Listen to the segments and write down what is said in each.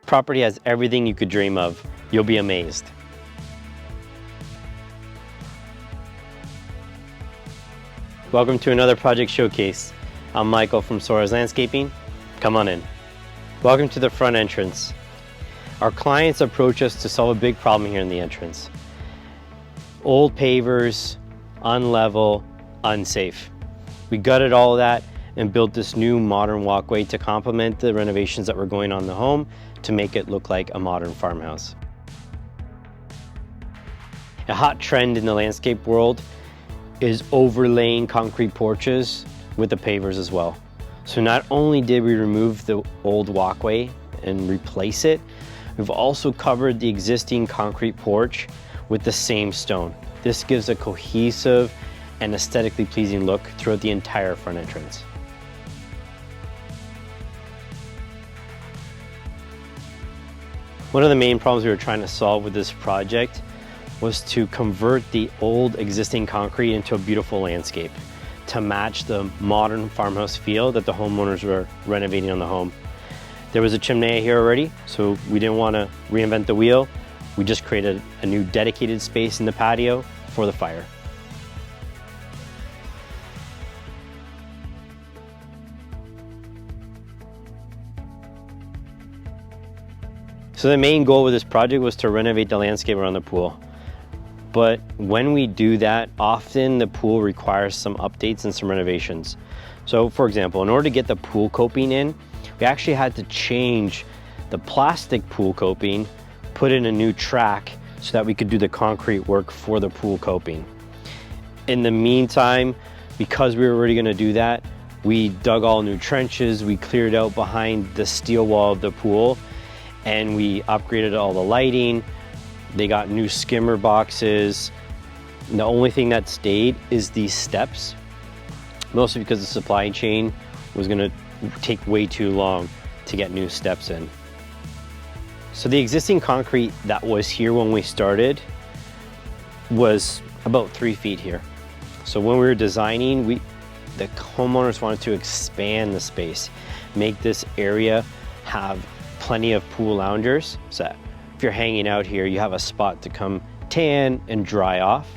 Property has everything you could dream of. You'll be amazed. Welcome to another project showcase. I'm Michael from Soares Landscaping. Come on in. Welcome to the front entrance. Our clients approach us to solve a big problem here in the entrance. Old pavers, unlevel, unsafe. We gutted all of that and built this new modern walkway to complement the renovations that were going on in the home to make it look like a modern farmhouse. A hot trend in the landscape world is overlaying concrete porches with the pavers as well. So not only did we remove the old walkway and replace it, we've also covered the existing concrete porch with the same stone. This gives a cohesive and aesthetically pleasing look throughout the entire front entrance. One of the main problems we were trying to solve with this project was to convert the old existing concrete into a beautiful landscape to match the modern farmhouse feel that the homeowners were renovating on the home. There was a chimney here already, so we didn't want to reinvent the wheel. We just created a new dedicated space in the patio for the fire. So the main goal with this project was to renovate the landscape around the pool. But when we do that, often the pool requires some updates and some renovations. So for example, in order to get the pool coping in, we actually had to change the plastic pool coping, put in a new track so that we could do the concrete work for the pool coping. In the meantime, because we were already gonna do that, we dug all new trenches, we cleared out behind the steel wall of the pool, and we upgraded all the lighting. They got new skimmer boxes. And the only thing that stayed is these steps, mostly because the supply chain was gonna take way too long to get new steps in. So the existing concrete that was here when we started was about 3 feet here. So when we were designing, the homeowners wanted to expand the space, make this area have plenty of pool loungers, so that if you're hanging out here, you have a spot to come tan and dry off.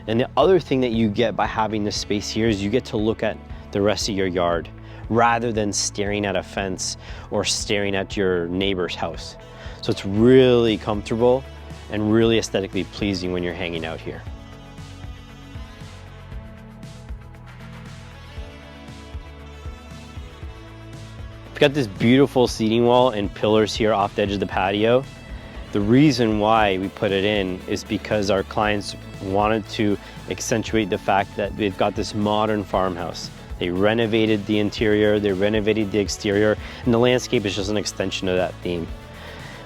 And the other thing that you get by having this space here is you get to look at the rest of your yard rather than staring at a fence or staring at your neighbor's house. So it's really comfortable and really aesthetically pleasing when you're hanging out here. We've got this beautiful seating wall and pillars here off the edge of the patio. The reason why we put it in is because our clients wanted to accentuate the fact that they've got this modern farmhouse. They renovated the interior, they renovated the exterior, and the landscape is just an extension of that theme.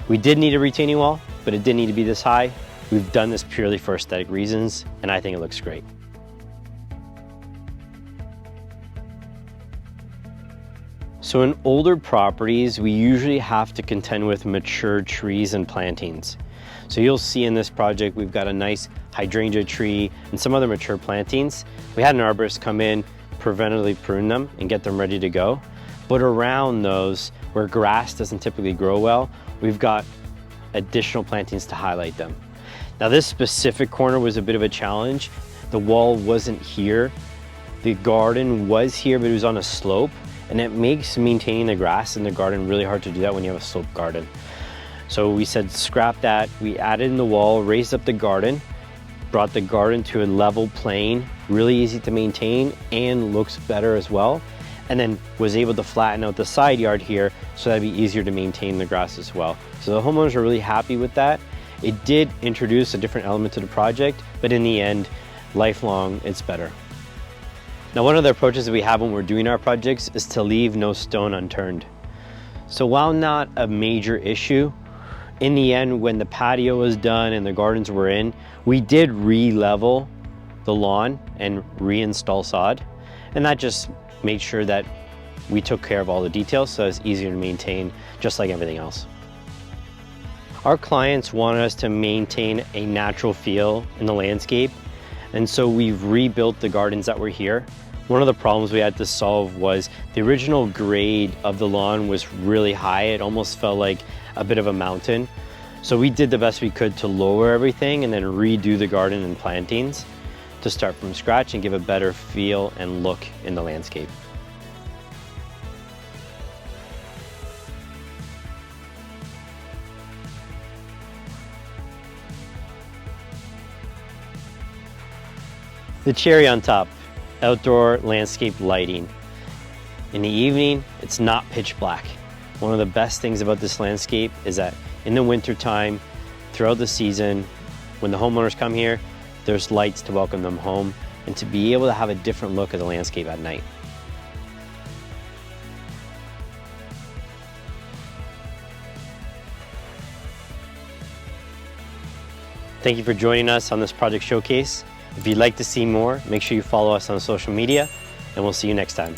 We did need a retaining wall, but it didn't need to be this high. We've done this purely for aesthetic reasons, and I think it looks great. So in older properties, we usually have to contend with mature trees and plantings. So you'll see in this project, we've got a nice hydrangea tree and some other mature plantings. We had an arborist come in, preventatively prune them and get them ready to go. But around those, where grass doesn't typically grow well, we've got additional plantings to highlight them. Now this specific corner was a bit of a challenge. The wall wasn't here. The garden was here, but it was on a slope. And it makes maintaining the grass in the garden really hard to do that when you have a sloped garden. So we said scrap that. We added in the wall, raised up the garden, brought the garden to a level plane, really easy to maintain and looks better as well. And then was able to flatten out the side yard here so that'd be easier to maintain the grass as well. So the homeowners are really happy with that. It did introduce a different element to the project, but in the end, lifelong, it's better. Now, one of the approaches that we have when we're doing our projects is to leave no stone unturned. So while not a major issue, in the end, when the patio was done and the gardens were in, we did re-level the lawn and reinstall sod. And that just made sure that we took care of all the details so it's easier to maintain, just like everything else. Our clients wanted us to maintain a natural feel in the landscape. And so we've rebuilt the gardens that were here. One of the problems we had to solve was the original grade of the lawn was really high. It almost felt like a bit of a mountain. So we did the best we could to lower everything and then redo the garden and plantings to start from scratch and give a better feel and look in the landscape. The cherry on top, outdoor landscape lighting. In the evening, it's not pitch black. One of the best things about this landscape is that in the winter time, throughout the season, when the homeowners come here, there's lights to welcome them home and to be able to have a different look at the landscape at night. Thank you for joining us on this project showcase. If you'd like to see more, make sure you follow us on social media, and we'll see you next time.